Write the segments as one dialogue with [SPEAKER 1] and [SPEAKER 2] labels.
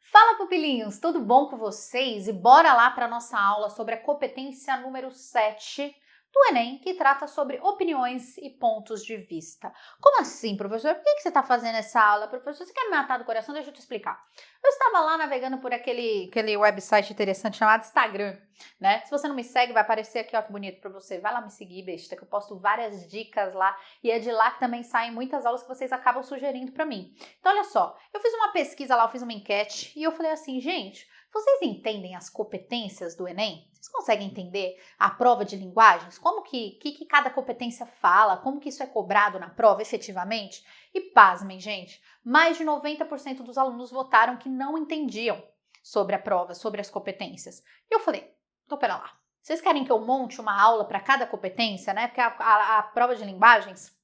[SPEAKER 1] Fala, pupilinhos! Tudo bom com vocês? E bora lá para a nossa aula sobre a competência número 7 do Enem, que trata sobre opiniões e pontos de vista. Como assim, professor? Por que você está fazendo essa aula, professor? Você quer me matar do coração? Deixa eu te explicar. Eu estava lá navegando por aquele website interessante chamado Instagram, né? Se você não me segue, vai aparecer aqui, ó, que bonito para você. Vai lá me seguir, besta, que eu posto várias dicas lá e é de lá que também saem muitas aulas que vocês acabam sugerindo para mim. Então, olha só, eu fiz uma pesquisa lá, eu fiz uma enquete e eu falei assim, gente, vocês entendem as competências do Enem? Vocês conseguem entender a prova de linguagens? Como que cada competência fala? Como que isso é cobrado na prova efetivamente? E pasmem, gente, mais de 90% dos alunos votaram que não entendiam sobre a prova, sobre as competências. E eu falei, então pera lá, vocês querem que eu monte uma aula para cada competência, né? Porque a prova de linguagens,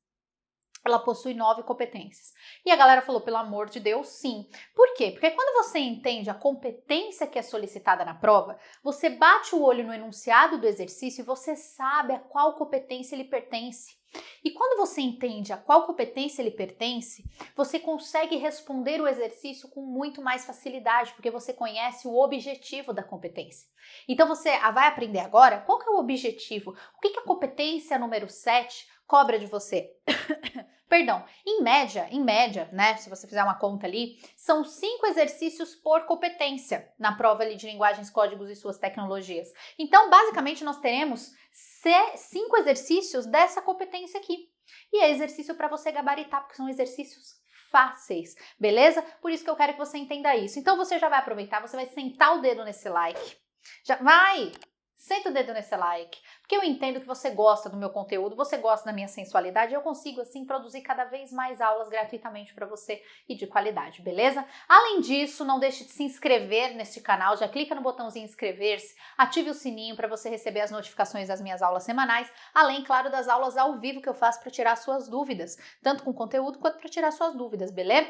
[SPEAKER 1] ela possui 9 competências. E a galera falou, pelo amor de Deus, sim. Por quê? Porque quando você entende a competência que é solicitada na prova, você bate o olho no enunciado do exercício e você sabe a qual competência ele pertence. E quando você entende a qual competência ele pertence, você consegue responder o exercício com muito mais facilidade, porque você conhece o objetivo da competência. Então você vai aprender agora qual que é o objetivo, o que a competência número 7 cobra de você. Perdão, em média, né, se você fizer uma conta ali, são 5 exercícios por competência na prova ali de linguagens, códigos e suas tecnologias. Então, basicamente, nós teremos 5 exercícios dessa competência aqui. E é exercício para você gabaritar, porque são exercícios fáceis, beleza? Por isso que eu quero que você entenda isso. Então, você já vai aproveitar, você vai sentar o dedo nesse like. Já vai! Senta o dedo nesse like, porque eu entendo que você gosta do meu conteúdo, você gosta da minha sensualidade e eu consigo, assim, produzir cada vez mais aulas gratuitamente para você e de qualidade, beleza? Além disso, não deixe de se inscrever neste canal, já clica no botãozinho inscrever-se, ative o sininho para você receber as notificações das minhas aulas semanais, além, claro, das aulas ao vivo que eu faço para tirar suas dúvidas, tanto com conteúdo quanto para tirar suas dúvidas, beleza?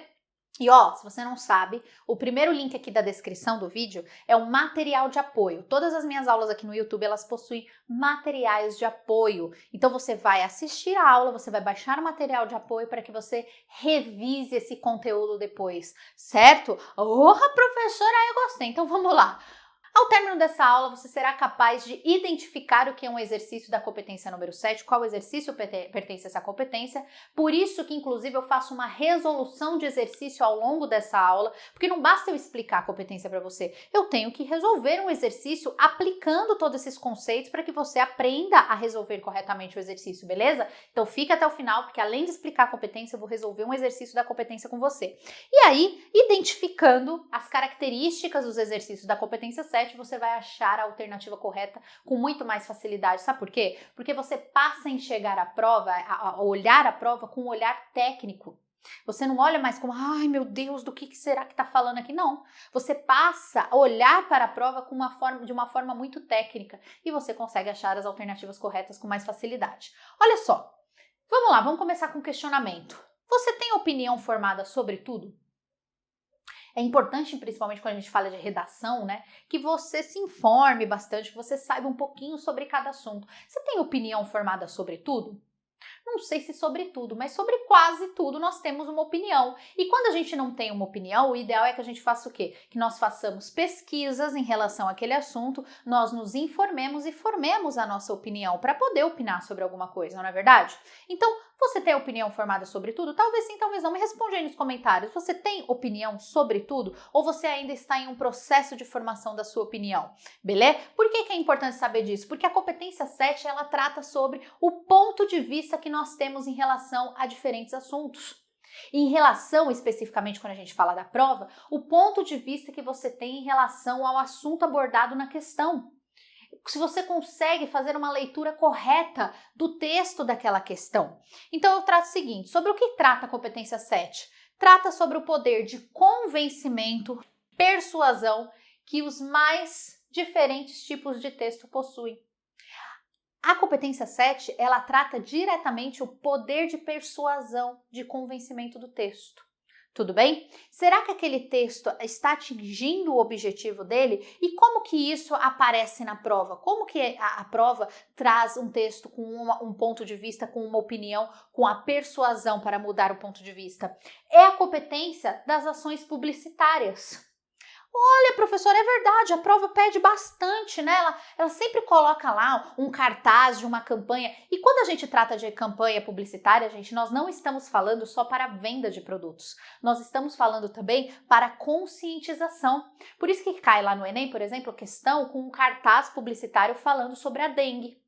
[SPEAKER 1] E ó, se você não sabe, o primeiro link aqui da descrição do vídeo é um material de apoio. Todas as minhas aulas aqui no YouTube, elas possuem materiais de apoio. Então você vai assistir a aula, você vai baixar o material de apoio para que você revise esse conteúdo depois, certo? Professora, eu gostei. Então vamos lá. Ao término dessa aula, você será capaz de identificar o que é um exercício da competência número 7, qual exercício pertence a essa competência. Por isso que, inclusive, eu faço uma resolução de exercício ao longo dessa aula, porque não basta eu explicar a competência para você, eu tenho que resolver um exercício aplicando todos esses conceitos para que você aprenda a resolver corretamente o exercício, beleza? Então fica até o final, porque além de explicar a competência, eu vou resolver um exercício da competência com você. E aí, identificando as características dos exercícios da competência 7, você vai achar a alternativa correta com muito mais facilidade. Sabe por quê? Porque você passa a enxergar a prova, a olhar a prova com um olhar técnico. Você não olha mais como, ai meu Deus, do que será que tá falando aqui? Não. Você passa a olhar para a prova de uma forma muito técnica e você consegue achar as alternativas corretas com mais facilidade. Olha só, vamos lá, vamos começar com o questionamento. Você tem opinião formada sobre tudo? É importante, principalmente quando a gente fala de redação, né, que você se informe bastante, que você saiba um pouquinho sobre cada assunto. Você tem opinião formada sobre tudo? Não sei se sobre tudo, mas sobre quase tudo nós temos uma opinião. E quando a gente não tem uma opinião, o ideal é que a gente faça o quê? Que nós façamos pesquisas em relação àquele assunto, nós nos informemos e formemos a nossa opinião para poder opinar sobre alguma coisa, não é verdade? Então, você tem opinião formada sobre tudo? Talvez sim, talvez não. Me responde aí nos comentários. Você tem opinião sobre tudo? Ou você ainda está em um processo de formação da sua opinião? Beleza? Por que é importante saber disso? Porque a competência 7, ela trata sobre o ponto de vista que nós temos em relação a diferentes assuntos. Em relação, especificamente, quando a gente fala da prova, o ponto de vista que você tem em relação ao assunto abordado na questão. Se você consegue fazer uma leitura correta do texto daquela questão. Então, eu trato o seguinte, sobre o que trata a competência 7? Trata sobre o poder de convencimento, persuasão que os mais diferentes tipos de texto possuem. A competência 7, ela trata diretamente o poder de persuasão, de convencimento do texto. Tudo bem? Será que aquele texto está atingindo o objetivo dele? E como que isso aparece na prova? Como que a prova traz um texto com um ponto de vista, com uma opinião, com a persuasão para mudar o ponto de vista? É a competência das ações publicitárias. Olha, professora, é verdade, a prova pede bastante, né? Ela sempre coloca lá um cartaz de uma campanha. E quando a gente trata de campanha publicitária, gente, nós não estamos falando só para venda de produtos. Nós estamos falando também para conscientização. Por isso que cai lá no Enem, por exemplo, questão com um cartaz publicitário falando sobre a dengue.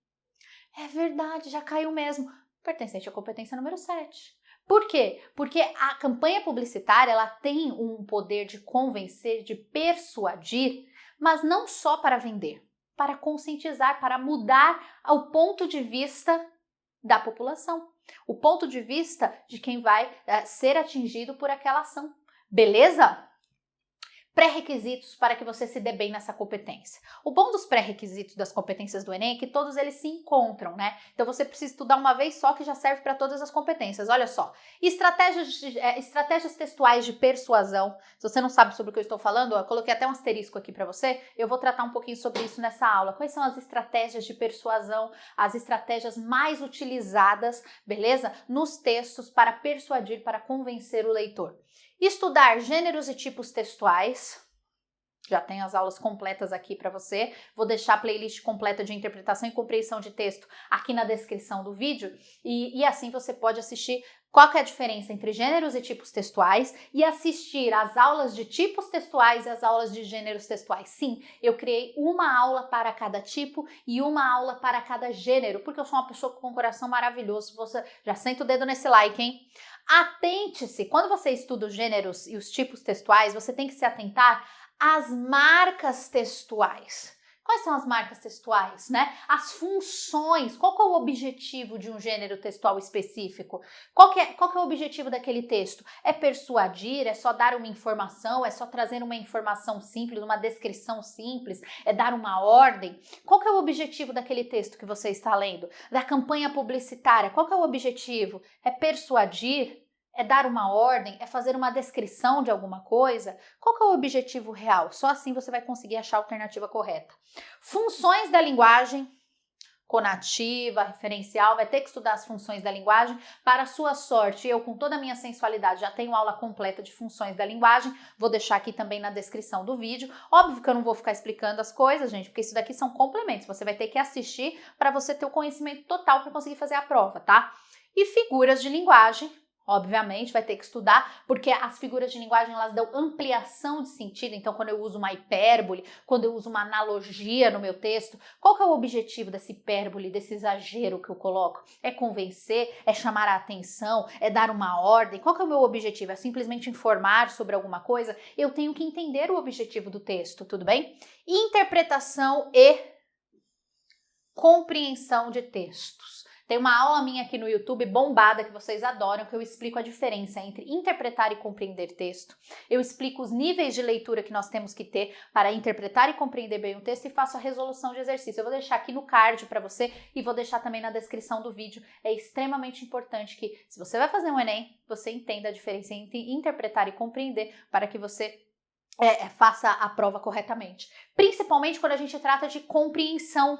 [SPEAKER 1] É verdade, já caiu mesmo. Pertencente à competência número 7. Por quê? Porque a campanha publicitária ela tem um poder de convencer, de persuadir, mas não só para vender, para conscientizar, para mudar o ponto de vista da população, o ponto de vista de quem vai ser atingido por aquela ação. Beleza? Pré-requisitos para que você se dê bem nessa competência. O bom dos pré-requisitos das competências do Enem é que todos eles se encontram, né? Então você precisa estudar uma vez só que já serve para todas as competências. Olha só, estratégias textuais de persuasão. Se você não sabe sobre o que eu estou falando, eu coloquei até um asterisco aqui para você. Eu vou tratar um pouquinho sobre isso nessa aula. Quais são as estratégias de persuasão, as estratégias mais utilizadas, beleza? Nos textos para persuadir, para convencer o leitor. Estudar gêneros e tipos textuais. Já tem as aulas completas aqui para você. Vou deixar a playlist completa de interpretação e compreensão de texto aqui na descrição do vídeo. E assim você pode assistir qual que é a diferença entre gêneros e tipos textuais e assistir às aulas de tipos textuais e às aulas de gêneros textuais. Sim, eu criei uma aula para cada tipo e uma aula para cada gênero, porque eu sou uma pessoa com um coração maravilhoso. Você já senta o dedo nesse like, hein? Atente-se, quando você estuda os gêneros e os tipos textuais, você tem que se atentar às marcas textuais. Quais são as marcas textuais, né? As funções, qual que é o objetivo de um gênero textual específico? Qual que é o objetivo daquele texto? É persuadir? É só dar uma informação? É só trazer uma informação simples, uma descrição simples? É dar uma ordem? Qual que é o objetivo daquele texto que você está lendo? Da campanha publicitária, qual que é o objetivo? É persuadir? É dar uma ordem? É fazer uma descrição de alguma coisa? Qual que é o objetivo real? Só assim você vai conseguir achar a alternativa correta. Funções da linguagem, conativa, referencial, vai ter que estudar as funções da linguagem. Para a sua sorte, eu com toda a minha sensualidade já tenho aula completa de funções da linguagem, vou deixar aqui também na descrição do vídeo. Óbvio que eu não vou ficar explicando as coisas, gente, porque isso daqui são complementos, você vai ter que assistir para você ter o conhecimento total para conseguir fazer a prova, tá? E figuras de linguagem. Obviamente, vai ter que estudar, porque as figuras de linguagem, elas dão ampliação de sentido. Então, quando eu uso uma hipérbole, quando eu uso uma analogia no meu texto, qual que é o objetivo dessa hipérbole, desse exagero que eu coloco? É convencer? É chamar a atenção? É dar uma ordem? Qual que é o meu objetivo? É simplesmente informar sobre alguma coisa? Eu tenho que entender o objetivo do texto, tudo bem? Interpretação e compreensão de textos. Tem uma aula minha aqui no YouTube bombada que vocês adoram, que eu explico a diferença entre interpretar e compreender texto. Eu explico os níveis de leitura que nós temos que ter para interpretar e compreender bem o texto e faço a resolução de exercício. Eu vou deixar aqui no card para você e vou deixar também na descrição do vídeo. É extremamente importante que, se você vai fazer um Enem, você entenda a diferença entre interpretar e compreender para que você faça a prova corretamente. Principalmente quando a gente trata de compreensão.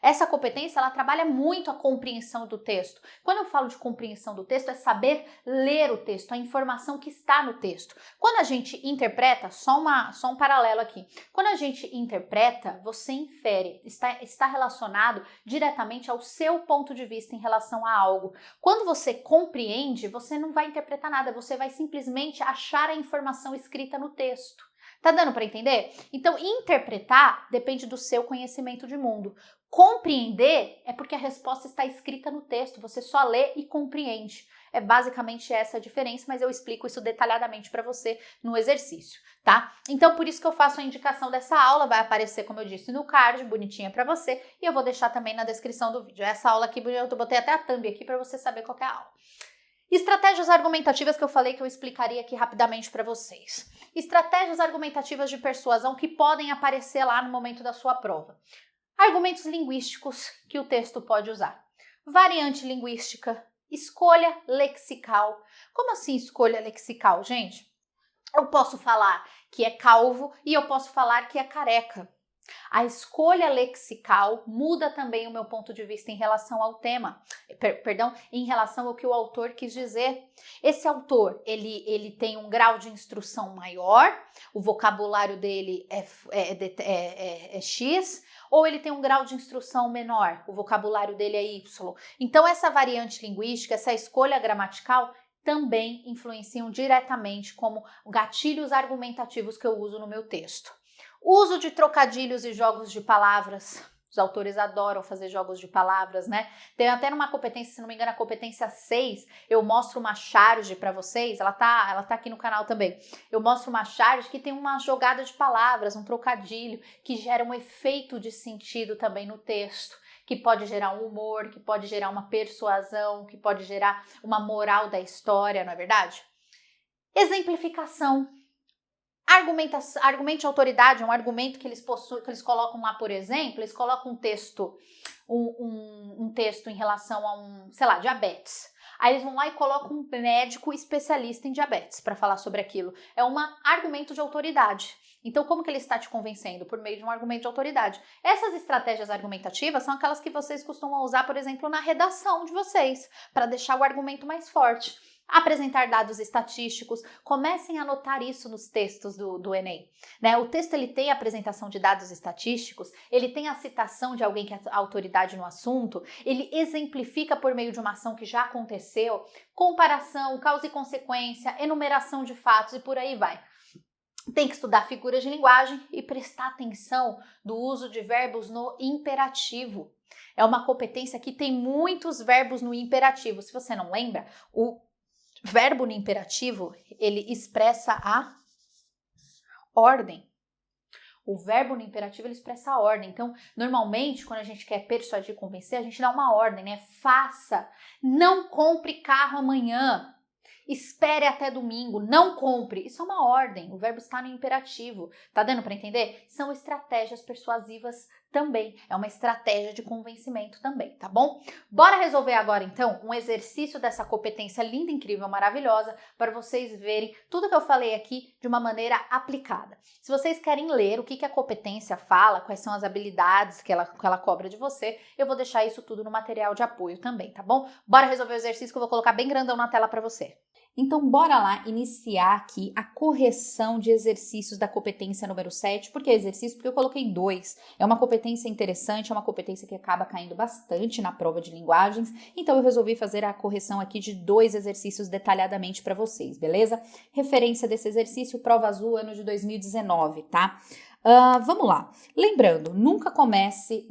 [SPEAKER 1] Essa competência, ela trabalha muito a compreensão do texto. Quando eu falo de compreensão do texto, é saber ler o texto, a informação que está no texto. Quando a gente interpreta, só um paralelo aqui. Quando a gente interpreta, você infere, está relacionado diretamente ao seu ponto de vista em relação a algo. Quando você compreende, você não vai interpretar nada, você vai simplesmente achar a informação escrita no texto. Tá dando para entender? Então, interpretar depende do seu conhecimento de mundo. Compreender é porque a resposta está escrita no texto, você só lê e compreende. É basicamente essa a diferença, mas eu explico isso detalhadamente para você no exercício, tá? Então, por isso que eu faço a indicação dessa aula, vai aparecer, como eu disse, no card, bonitinha para você, e eu vou deixar também na descrição do vídeo. Essa aula aqui, eu botei até a thumb aqui para você saber qual é a aula. Estratégias argumentativas que eu falei que eu explicaria aqui rapidamente para vocês. Estratégias argumentativas de persuasão que podem aparecer lá no momento da sua prova. Argumentos linguísticos que o texto pode usar. Variante linguística, escolha lexical. Como assim escolha lexical, gente? Eu posso falar que é calvo e eu posso falar que é careca. A escolha lexical muda também o meu ponto de vista em relação ao tema, em relação ao que o autor quis dizer. Esse autor, ele tem um grau de instrução maior, o vocabulário dele é X, ou ele tem um grau de instrução menor, o vocabulário dele é Y. Então, essa variante linguística, essa escolha gramatical, também influenciam diretamente como gatilhos argumentativos que eu uso no meu texto. Uso de trocadilhos e jogos de palavras. Os autores adoram fazer jogos de palavras, né? Tem até numa competência, se não me engano, a competência 6, eu mostro uma charge para vocês, ela tá aqui no canal também. Eu mostro uma charge que tem uma jogada de palavras, um trocadilho, que gera um efeito de sentido também no texto, que pode gerar um humor, que pode gerar uma persuasão, que pode gerar uma moral da história, não é verdade? Exemplificação. Argumente autoridade, um argumento que eles possuem, que eles colocam lá, por exemplo, eles colocam um texto em relação a diabetes. Aí eles vão lá e colocam um médico especialista em diabetes para falar sobre aquilo. É um argumento de autoridade. Então, como que ele está te convencendo? Por meio de um argumento de autoridade. Essas estratégias argumentativas são aquelas que vocês costumam usar, por exemplo, na redação de vocês, para deixar o argumento mais forte. Apresentar dados estatísticos, comecem a anotar isso nos textos do Enem. Né? O texto ele tem a apresentação de dados estatísticos, ele tem a citação de alguém que é autoridade no assunto, ele exemplifica por meio de uma ação que já aconteceu, comparação, causa e consequência, enumeração de fatos e por aí vai. Tem que estudar figuras de linguagem e prestar atenção do uso de verbos no imperativo. É uma competência que tem muitos verbos no imperativo. Se você não lembra, o verbo no imperativo, ele expressa a ordem. O verbo no imperativo, ele expressa a ordem. Então, normalmente, quando a gente quer persuadir, convencer, a gente dá uma ordem, né? Faça, não compre carro amanhã, espere até domingo, não compre. Isso é uma ordem, o verbo está no imperativo. Tá dando para entender? São estratégias persuasivas também. É uma estratégia de convencimento também, tá bom? Bora resolver agora, então, um exercício dessa competência linda, incrível, maravilhosa, para vocês verem tudo que eu falei aqui de uma maneira aplicada. Se vocês querem ler o que a competência fala, quais são as habilidades que ela cobra de você, eu vou deixar isso tudo no material de apoio também, tá bom? Bora resolver o exercício que eu vou colocar bem grandão na tela para você. Então, bora lá iniciar aqui a correção de exercícios da competência número 7. Por que exercício? Porque eu coloquei 2. É uma competência interessante, é uma competência que acaba caindo bastante na prova de linguagens. Então, eu resolvi fazer a correção aqui de 2 exercícios detalhadamente para vocês, beleza? Referência desse exercício, prova azul, ano de 2019, tá? Vamos lá. Lembrando, nunca comece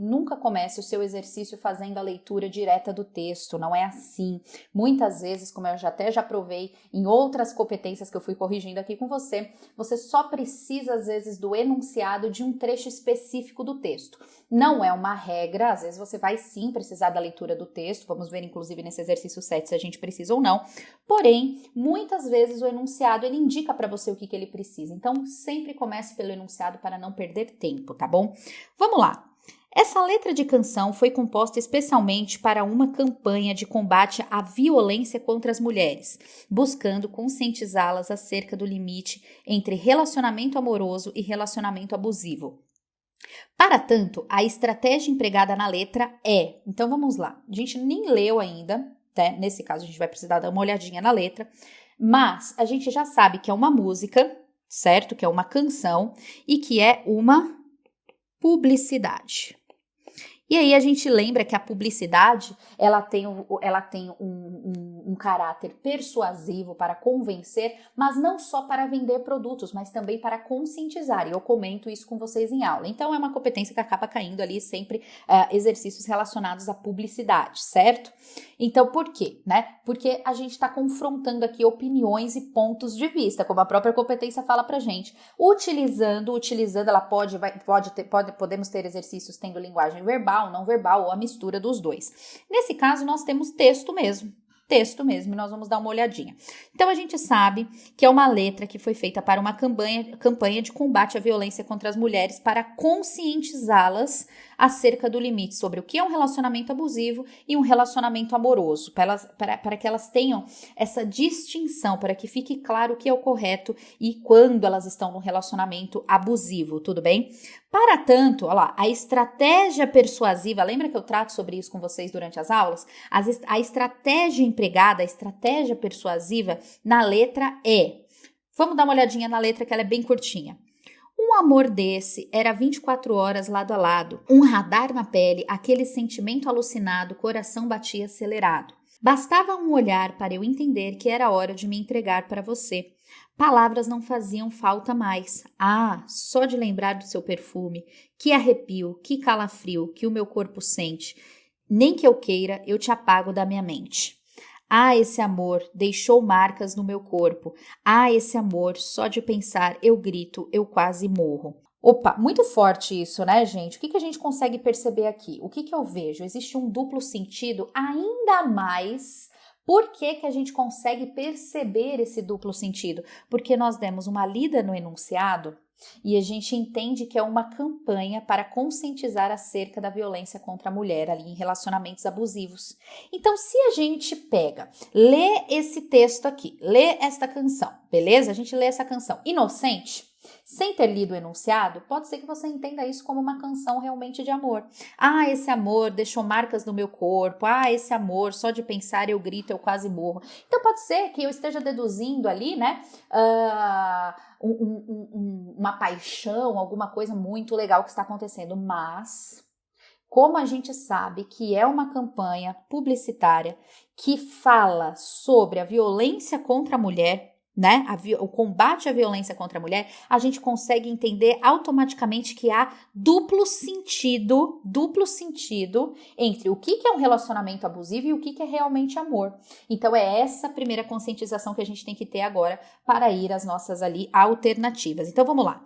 [SPEAKER 1] o seu exercício fazendo a leitura direta do texto, não é assim. Muitas vezes, como eu já provei em outras competências que eu fui corrigindo aqui com você, você só precisa, às vezes, do enunciado de um trecho específico do texto. Não é uma regra, às vezes você vai sim precisar da leitura do texto, vamos ver inclusive nesse exercício 7 se a gente precisa ou não, porém, muitas vezes o enunciado ele indica para você o que ele precisa, então sempre comece pelo enunciado para não perder tempo, tá bom? Vamos lá! Essa letra de canção foi composta especialmente para uma campanha de combate à violência contra as mulheres, buscando conscientizá-las acerca do limite entre relacionamento amoroso e relacionamento abusivo. Para tanto, a estratégia empregada na letra é... Então, vamos lá. A gente nem leu ainda, né? Nesse caso, a gente vai precisar dar uma olhadinha na letra, mas a gente já sabe que é uma música, certo? Que é uma canção e que é uma publicidade. E aí a gente lembra que a publicidade, ela tem um caráter persuasivo para convencer, mas não só para vender produtos, mas também para conscientizar. E eu comento isso com vocês em aula. Então é uma competência que acaba caindo ali sempre exercícios relacionados à publicidade, certo? Então por quê? Né? Porque a gente está confrontando aqui opiniões e pontos de vista, como a própria competência fala pra gente. Utilizando, ela podemos ter exercícios tendo linguagem verbal, não verbal ou a mistura dos dois. Nesse caso, nós temos texto mesmo, e nós vamos dar uma olhadinha. Então, a gente sabe que é uma letra que foi feita para uma campanha de combate à violência contra as mulheres para conscientizá-las acerca do limite sobre o que é um relacionamento abusivo e um relacionamento amoroso, para que elas tenham essa distinção, para que fique claro o que é o correto e quando elas estão no relacionamento abusivo, tudo bem? Para tanto, olha lá, a estratégia persuasiva, lembra que eu trato sobre isso com vocês durante as aulas? A estratégia empregada, a estratégia persuasiva na letra E. Vamos dar uma olhadinha na letra que ela é bem curtinha. Um amor desse era 24 horas lado a lado, um radar na pele, aquele sentimento alucinado, coração batia acelerado. Bastava um olhar para eu entender que era hora de me entregar para você. Palavras não faziam falta mais. Ah, só de lembrar do seu perfume, que arrepio, que calafrio que o meu corpo sente. Nem que eu queira, eu te apago da minha mente. Ah, esse amor deixou marcas no meu corpo. Ah, esse amor, só de pensar eu grito, eu quase morro. Opa, muito forte isso, né, gente? O que a gente consegue perceber aqui? O que eu vejo? Existe um duplo sentido ainda mais. Por que a gente consegue perceber esse duplo sentido? Porque nós demos uma lida no enunciado e a gente entende que é uma campanha para conscientizar acerca da violência contra a mulher ali em relacionamentos abusivos. Então, se a gente pega, lê esse texto aqui, lê esta canção, beleza? A gente lê essa canção inocente, sem ter lido o enunciado, pode ser que você entenda isso como uma canção realmente de amor. Ah, esse amor deixou marcas no meu corpo. Ah, esse amor, só de pensar eu grito, eu quase morro. Então pode ser que eu esteja deduzindo ali, né, uma paixão, alguma coisa muito legal que está acontecendo, mas como a gente sabe que é uma campanha publicitária que fala sobre a violência contra a mulher, né? O combate à violência contra a mulher, a gente consegue entender automaticamente que há duplo sentido entre o que é um relacionamento abusivo e o que é realmente amor. Então é essa primeira conscientização que a gente tem que ter agora para ir às nossas ali alternativas. Então vamos lá.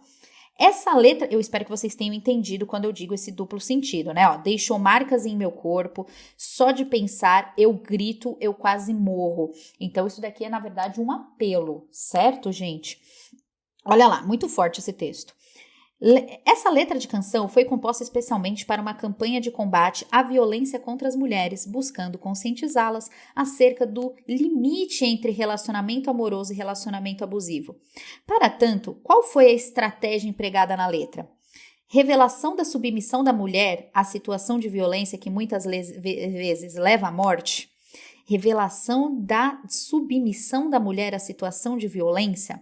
[SPEAKER 1] Essa letra, eu espero que vocês tenham entendido quando eu digo esse duplo sentido, né? Ó, deixou marcas em meu corpo, só de pensar eu grito, eu quase morro. Então isso daqui é na verdade um apelo, certo, gente? Olha lá, muito forte esse texto. Essa letra de canção foi composta especialmente para uma campanha de combate à violência contra as mulheres, buscando conscientizá-las acerca do limite entre relacionamento amoroso e relacionamento abusivo. Para tanto, qual foi a estratégia empregada na letra? Revelação da submissão da mulher à situação de violência que muitas vezes leva à morte? Revelação da submissão da mulher à situação de violência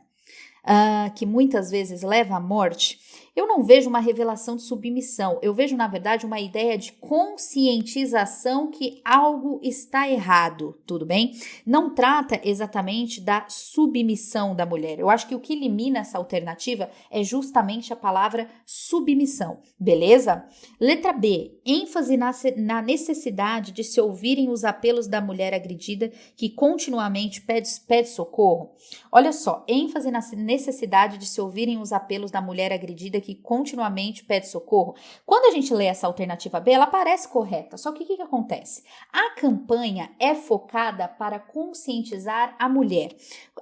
[SPEAKER 1] que muitas vezes leva à morte? Eu não vejo uma revelação de submissão, eu vejo, na verdade, uma ideia de conscientização que algo está errado, tudo bem? Não trata exatamente da submissão da mulher. Eu acho que o que elimina essa alternativa é justamente a palavra submissão, beleza? Letra B, ênfase na necessidade de se ouvirem os apelos da mulher agredida que continuamente pede socorro. Olha só, ênfase na necessidade de se ouvirem os apelos da mulher agredida que continuamente pede socorro. Quando a gente lê essa alternativa B, ela parece correta, só que o que acontece? A campanha é focada para conscientizar a mulher.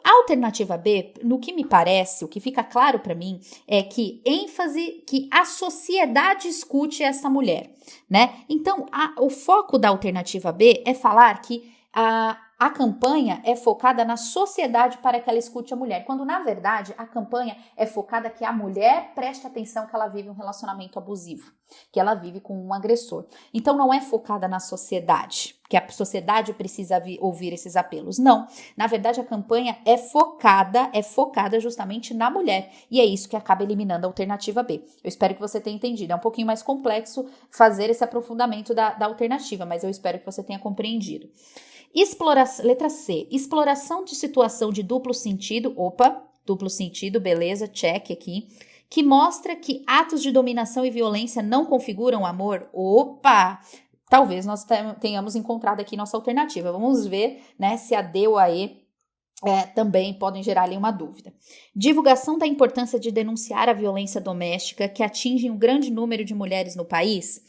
[SPEAKER 1] A alternativa B, no que me parece, o que fica claro para mim, é que ênfase que a sociedade escute essa mulher, né? Então, o foco da alternativa B é falar que a campanha é focada na sociedade para que ela escute a mulher, quando na verdade a campanha é focada que a mulher preste atenção que ela vive um relacionamento abusivo, que ela vive com um agressor. Então não é focada na sociedade, que a sociedade precisa ouvir esses apelos. Não, na verdade a campanha é focada justamente na mulher, e é isso que acaba eliminando a alternativa B. Eu espero que você tenha entendido. É um pouquinho mais complexo fazer esse aprofundamento da alternativa, mas eu espero que você tenha compreendido. Letra C, exploração de situação de duplo sentido, duplo sentido, beleza, check aqui, que mostra que atos de dominação e violência não configuram amor, talvez nós tenhamos encontrado aqui nossa alternativa, vamos ver, né, se a D ou a E também podem gerar ali uma dúvida. Divulgação da importância de denunciar a violência doméstica que atinge um grande número de mulheres no país.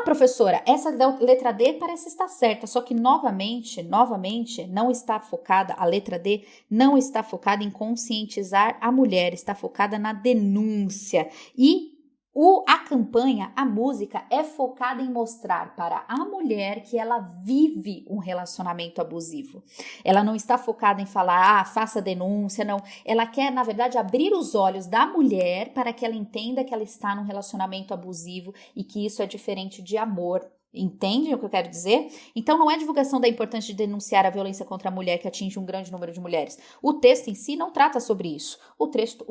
[SPEAKER 1] Professora, essa letra D parece estar certa, só que novamente, não está focada, a letra D não está focada em conscientizar a mulher, está focada na denúncia. E A campanha, a música, é focada em mostrar para a mulher que ela vive um relacionamento abusivo. Ela não está focada em falar, faça denúncia, não. Ela quer, na verdade, abrir os olhos da mulher para que ela entenda que ela está num relacionamento abusivo e que isso é diferente de amor. Entende o que eu quero dizer? Então, não é divulgação da importância de denunciar a violência contra a mulher que atinge um grande número de mulheres. O texto em si não trata sobre isso. O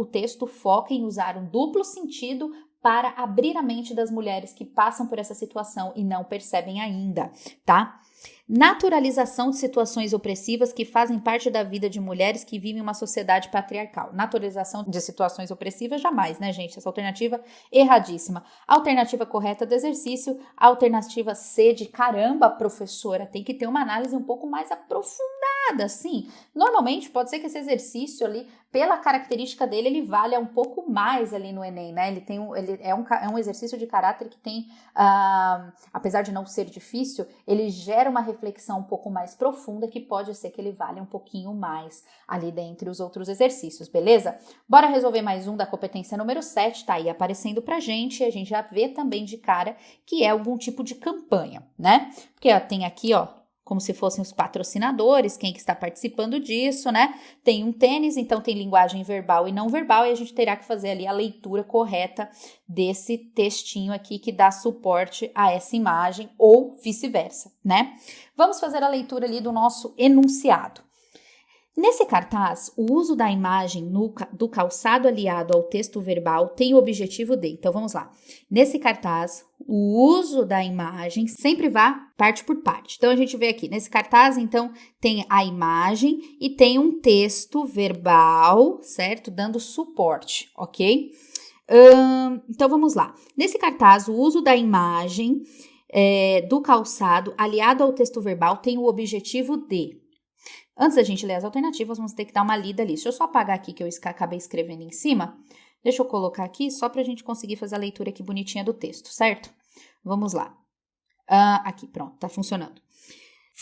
[SPEAKER 1] texto foca em usar um duplo sentido para abrir a mente das mulheres que passam por essa situação e não percebem ainda, tá? Naturalização de situações opressivas que fazem parte da vida de mulheres que vivem uma sociedade patriarcal. Naturalização de situações opressivas, jamais, né, gente? Essa alternativa erradíssima. Alternativa correta do exercício, alternativa C de caramba, professora, tem que ter uma análise um pouco mais aprofundada, sim. Normalmente, pode ser que esse exercício ali, pela característica dele, ele valha um pouco mais ali no Enem, né? Ele é um exercício de caráter que tem, apesar de não ser difícil, ele gera uma reflexão um pouco mais profunda que pode ser que ele valha um pouquinho mais ali dentre os outros exercícios, beleza? Bora resolver mais um da competência número 7, tá aí aparecendo pra gente, e a gente já vê também de cara que é algum tipo de campanha, né? Porque ó, tem aqui, ó, como se fossem os patrocinadores, quem que está participando disso, né? Tem um tênis, então tem linguagem verbal e não verbal, e a gente terá que fazer ali a leitura correta desse textinho aqui que dá suporte a essa imagem ou vice-versa, né? Vamos fazer a leitura ali do nosso enunciado. Nesse cartaz, o uso da imagem do calçado aliado ao texto verbal tem o objetivo de... Então, vamos lá. Nesse cartaz, o uso da imagem sempre vá parte por parte. Então, a gente vê aqui, nesse cartaz, então, tem a imagem e tem um texto verbal, certo? Dando suporte, ok? Então, vamos lá. Nesse cartaz, o uso da imagem do calçado aliado ao texto verbal tem o objetivo de... Antes da gente ler as alternativas, vamos ter que dar uma lida ali. Deixa eu só apagar aqui que eu acabei escrevendo em cima. Deixa eu colocar aqui só para a gente conseguir fazer a leitura aqui bonitinha do texto, certo? Vamos lá. Aqui, pronto, tá funcionando.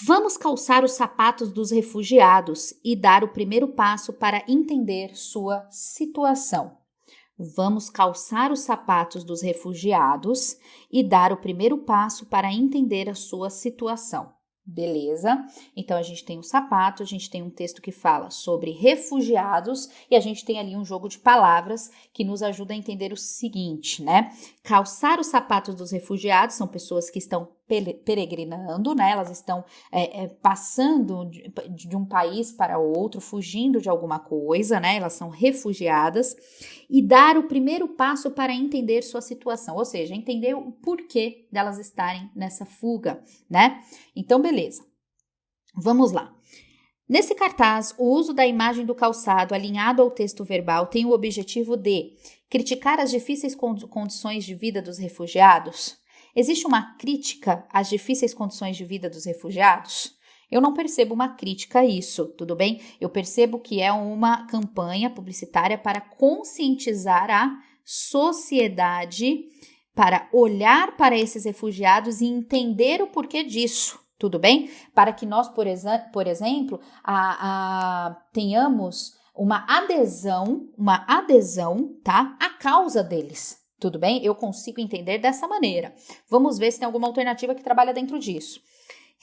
[SPEAKER 1] Vamos calçar os sapatos dos refugiados e dar o primeiro passo para entender sua situação. Vamos calçar os sapatos dos refugiados e dar o primeiro passo para entender a sua situação. Beleza? Então, a gente tem o sapato, a gente tem um texto que fala sobre refugiados e a gente tem ali um jogo de palavras que nos ajuda a entender o seguinte, né? Calçar os sapatos dos refugiados são pessoas que estão peregrinando, né? Elas estão passando de um país para outro, fugindo de alguma coisa, né? Elas são refugiadas. E dar o primeiro passo para entender sua situação, ou seja, entender o porquê delas estarem nessa fuga, né? Então, beleza. Vamos lá. Nesse cartaz, o uso da imagem do calçado alinhado ao texto verbal tem o objetivo de criticar as difíceis condições de vida dos refugiados. Existe uma crítica às difíceis condições de vida dos refugiados? Eu não percebo uma crítica a isso, tudo bem? Eu percebo que é uma campanha publicitária para conscientizar a sociedade, para olhar para esses refugiados e entender o porquê disso, tudo bem? Para que nós, por exemplo, tenhamos uma adesão, tá? À causa deles. Tudo bem? Eu consigo entender dessa maneira. Vamos ver se tem alguma alternativa que trabalha dentro disso.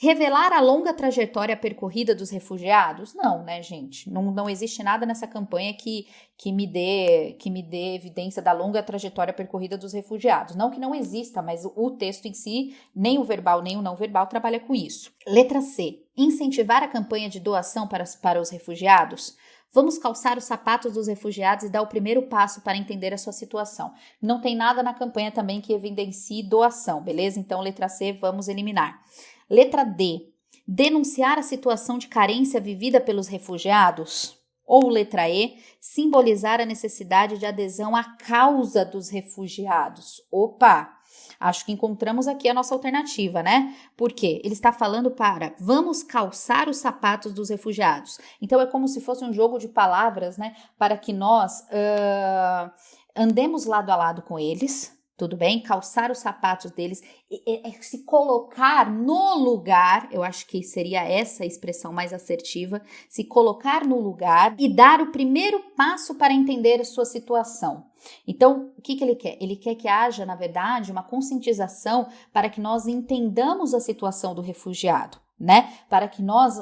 [SPEAKER 1] Revelar a longa trajetória percorrida dos refugiados? Não, né, gente? Não existe nada nessa campanha que me dê evidência da longa trajetória percorrida dos refugiados. Não que não exista, mas o texto em si, nem o verbal nem o não verbal, trabalha com isso. Letra C. Incentivar a campanha de doação para os refugiados? Vamos calçar os sapatos dos refugiados e dar o primeiro passo para entender a sua situação. Não tem nada na campanha também que evidencie doação, beleza? Então, letra C, vamos eliminar. Letra D. Denunciar a situação de carência vivida pelos refugiados? Ou letra E. Simbolizar a necessidade de adesão à causa dos refugiados? Opa! Acho que encontramos aqui a nossa alternativa, né? Por quê? Ele está falando para vamos calçar os sapatos dos refugiados. Então, é como se fosse um jogo de palavras, né? Para que nós andemos lado a lado com eles, tudo bem? Calçar os sapatos deles, se colocar no lugar, eu acho que seria essa a expressão mais assertiva, se colocar no lugar e dar o primeiro passo para entender a sua situação.
[SPEAKER 2] Então, o que ele quer? Ele quer que haja, na verdade, uma conscientização para que nós entendamos a situação do refugiado, né? Para que nós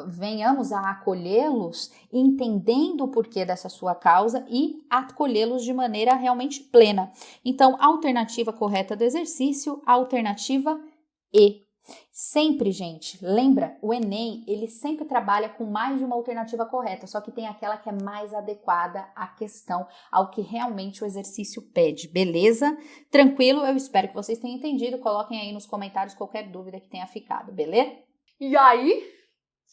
[SPEAKER 2] venhamos a acolhê-los entendendo o porquê dessa sua causa e acolhê-los de maneira realmente plena. Então, alternativa correta do exercício, alternativa E. Sempre, gente, lembra, o Enem, ele sempre trabalha com mais de uma alternativa correta, só que tem aquela que é mais adequada à questão, ao que realmente o exercício pede, beleza? Tranquilo? Eu espero que vocês tenham entendido, coloquem aí nos comentários qualquer dúvida que tenha ficado, beleza?
[SPEAKER 1] E aí?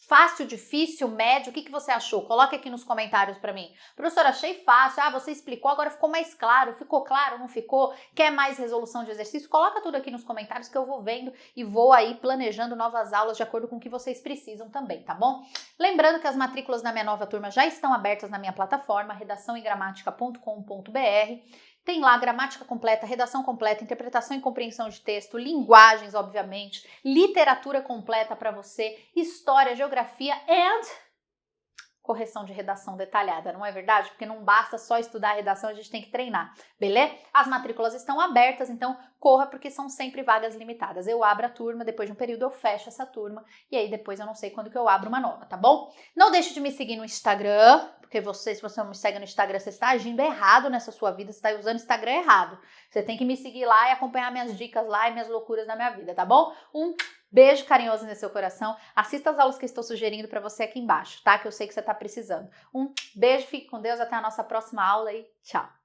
[SPEAKER 1] Fácil, difícil, médio, o que você achou? Coloque aqui nos comentários pra mim. Professora, achei fácil. Você explicou, agora ficou mais claro. Ficou claro, não ficou? Quer mais resolução de exercício? Coloca tudo aqui nos comentários que eu vou vendo e vou aí planejando novas aulas de acordo com o que vocês precisam também, tá bom? Lembrando que as matrículas da minha nova turma já estão abertas na minha plataforma, redaçãoemgramatica.com.br. Tem lá gramática completa, redação completa, interpretação e compreensão de texto, linguagens, obviamente, literatura completa para você, história, geografia e correção de redação detalhada, não é verdade? Porque não basta só estudar a redação, a gente tem que treinar, beleza? As matrículas estão abertas, então corra porque são sempre vagas limitadas. Eu abro a turma, depois de um período eu fecho essa turma e aí depois eu não sei quando que eu abro uma nova, tá bom? Não deixe de me seguir no Instagram, porque se você não me segue no Instagram, você está agindo errado nessa sua vida, você está usando o Instagram errado. Você tem que me seguir lá e acompanhar minhas dicas lá e minhas loucuras da minha vida, tá bom? Beijo carinhoso nesse seu coração. Assista as aulas que eu estou sugerindo para você aqui embaixo, tá? Que eu sei que você tá precisando. Beijo, fique com Deus, até a nossa próxima aula e tchau!